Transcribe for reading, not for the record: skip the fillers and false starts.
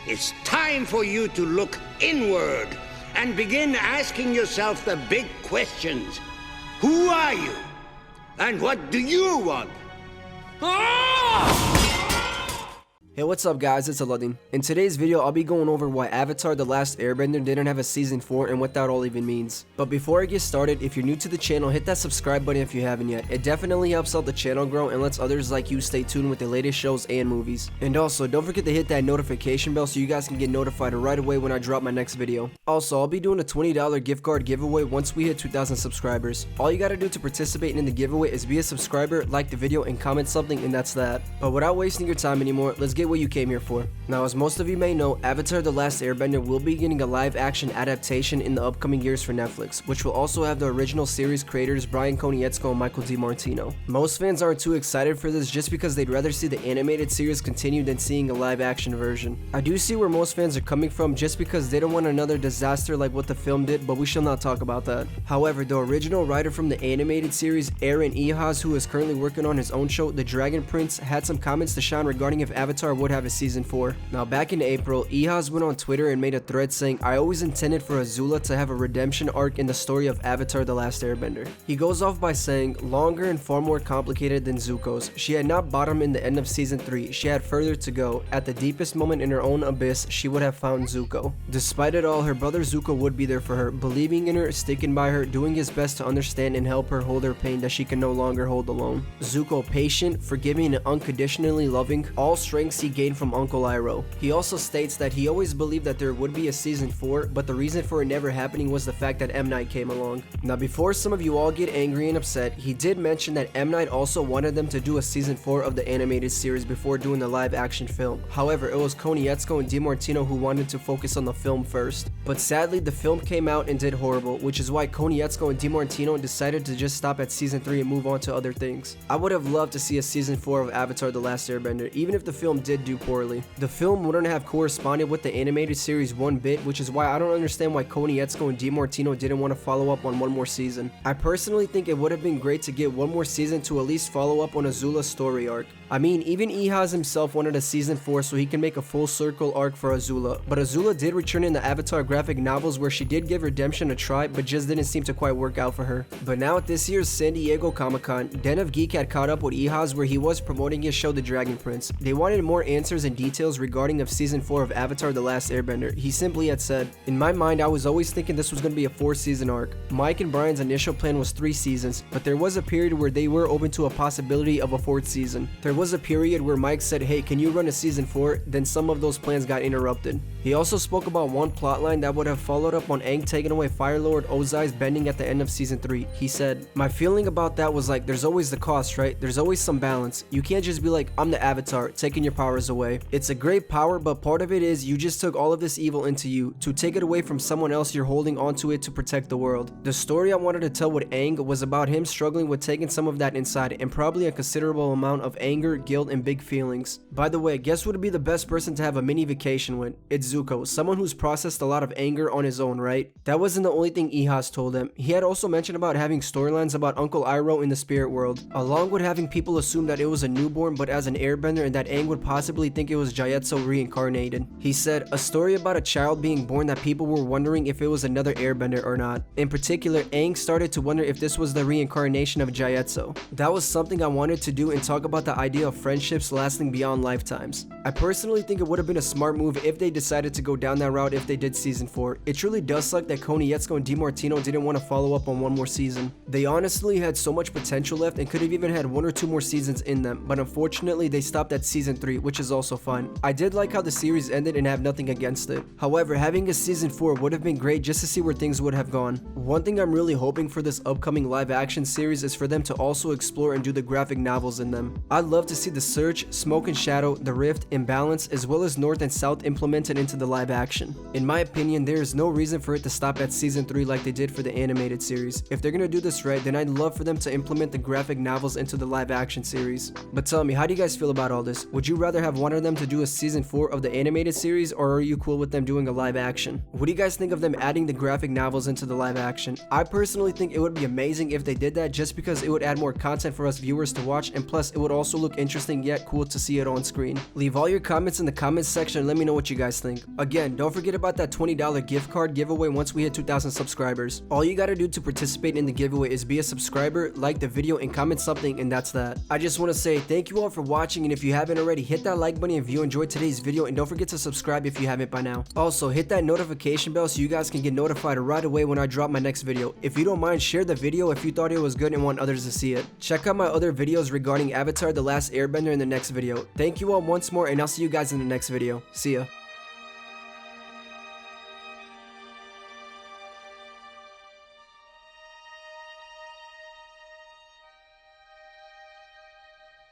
It's time for you to look inward and begin asking yourself the big questions. Who are you? And what do you want? Hey, what's up guys, it's Aladdin. In today's video, I'll be going over why Avatar The Last Airbender didn't have a season 4 and what that all even means. But before I get started, if you're new to the channel, hit that subscribe button if you haven't yet. It definitely helps out the channel grow and lets others like you stay tuned with the latest shows and movies. And also, don't forget to hit that notification bell so you guys can get notified right away when I drop my next video. Also, I'll be doing a $20 gift card giveaway once we hit 2,000 subscribers. All you gotta do to participate in the giveaway is be a subscriber, like the video, and comment something, and that's that. But without wasting your time anymore, let's get what you came here for. Now, as most of you may know, Avatar The Last Airbender will be getting a live action adaptation in the upcoming years for Netflix, which will also have the original series creators Brian Konietzko and Michael DiMartino. Most fans aren't too excited for this just because they'd rather see the animated series continue than seeing a live action version. I do see where most fans are coming from just because they don't want another disaster like what the film did, but we shall not talk about that. However, the original writer from the animated series, Aaron Ehasz, who is currently working on his own show, The Dragon Prince, had some comments to shine regarding if Avatar would have a season 4. Now, back in April, Ehasz went on Twitter and made a thread saying, "I always intended for Azula to have a redemption arc in the story of Avatar The Last Airbender." He goes off by saying, "Longer and far more complicated than Zuko's. She had not bottomed in the end of season 3, she had further to go. At the deepest moment in her own abyss, she would have found Zuko. Despite it all, her brother Zuko would be there for her, believing in her, sticking by her, doing his best to understand and help her hold her pain that she can no longer hold alone. Zuko, patient, forgiving, and unconditionally loving, all strengths he gained from Uncle Iroh." He also states that he always believed that there would be a season 4, but the reason for it never happening was the fact that M. Night came along. Now, before some of you all get angry and upset, he did mention that M. Night also wanted them to do a season 4 of the animated series before doing the live action film. However, it was Konietzko and DiMartino who wanted to focus on the film first. But sadly, the film came out and did horrible, which is why Konietzko and DiMartino decided to just stop at season 3 and move on to other things. I would have loved to see a season 4 of Avatar The Last Airbender, even if the film did do poorly. The film wouldn't have corresponded with the animated series one bit, which is why I don't understand why Konietzko and DiMartino didn't want to follow up on one more season. I personally think it would have been great to get one more season to at least follow up on Azula's story arc. I mean, even Ehasz himself wanted a season 4 so he can make a full circle arc for Azula, but Azula did return in the Avatar graphic novels where she did give redemption a try, but just didn't seem to quite work out for her. But now at this year's San Diego Comic-Con, Den of Geek had caught up with Ehasz where he was promoting his show The Dragon Prince. They wanted more answers and details regarding of season 4 of Avatar The Last Airbender. He simply had said, "In my mind, I was always thinking this was going to be a 4-season arc. Mike and Brian's initial plan was 3 seasons, but there was a period where they were open to a possibility of a 4th season. There was a period where Mike said, 'Hey, can you run a season 4? Then some of those plans got interrupted." He also spoke about one plotline that would have followed up on Aang taking away Fire Lord Ozai's bending at the end of season 3. He said, "My feeling about that was like, there's always the cost, right? There's always some balance. You can't just be like, I'm the Avatar, taking your powers away. It's a great power, but part of it is you just took all of this evil into you. To take it away from someone else, you're holding onto it to protect the world." The story I wanted to tell with Aang was about him struggling with taking some of that inside and probably a considerable amount of anger, guilt, and big feelings. By the way, guess who would be the best person to have a mini vacation with? It's Zuko, someone who's processed a lot of anger on his own, right? That wasn't the only thing Ehasz told him. He had also mentioned about having storylines about Uncle Iroh in the spirit world, along with having people assume that it was a newborn but as an airbender and that Aang would possibly think it was Gyatso reincarnated. He said, "A story about a child being born that people were wondering if it was another airbender or not. In particular, Aang started to wonder if this was the reincarnation of Gyatso." That was something I wanted to do and talk about the idea of friendships lasting beyond lifetimes. I personally think it would have been a smart move if they decided to go down that route if they did season 4. It truly does suck that Konietzko and DiMartino didn't want to follow up on one more season. They honestly had so much potential left and could have even had 1 or 2 more seasons in them, but unfortunately they stopped at season 3, which is also fine. I did like how the series ended and have nothing against it. However, having a season 4 would have been great just to see where things would have gone. One thing I'm really hoping for this upcoming live action series is for them to also explore and do the graphic novels in them. I'd love to see the Surge, Smoke and Shadow, the Rift, Imbalance, as well as North and South implemented into the live action. In my opinion, there is no reason for it to stop at season 3 like they did for the animated series. If they're gonna do this right, then I'd love for them to implement the graphic novels into the live action series. But tell me, how do you guys feel about all this? Would you rather have wanted them to do a season 4 of the animated series, or are you cool with them doing a live action? What do you guys think of them adding the graphic novels into the live action? I personally think it would be amazing if they did that, just because it would add more content for us viewers to watch, and plus it would also look look interesting yet cool to see it on screen. Leave all your comments in the comments section and let me know what you guys think. Again, don't forget about that $20 gift card giveaway once we hit 2,000 subscribers. All you gotta do to participate in the giveaway is be a subscriber, like the video, and comment something, and that's that. I just want to say thank you all for watching, and if you haven't already, hit that like button if you enjoyed today's video, and don't forget to subscribe if you haven't by now. Also, hit that notification bell so you guys can get notified right away when I drop my next video. If you don't mind, share the video if you thought it was good and want others to see it. Check out my other videos regarding Avatar: The Last Airbender in the next video. Thank you all once more, and I'll see you guys in the next video. See ya.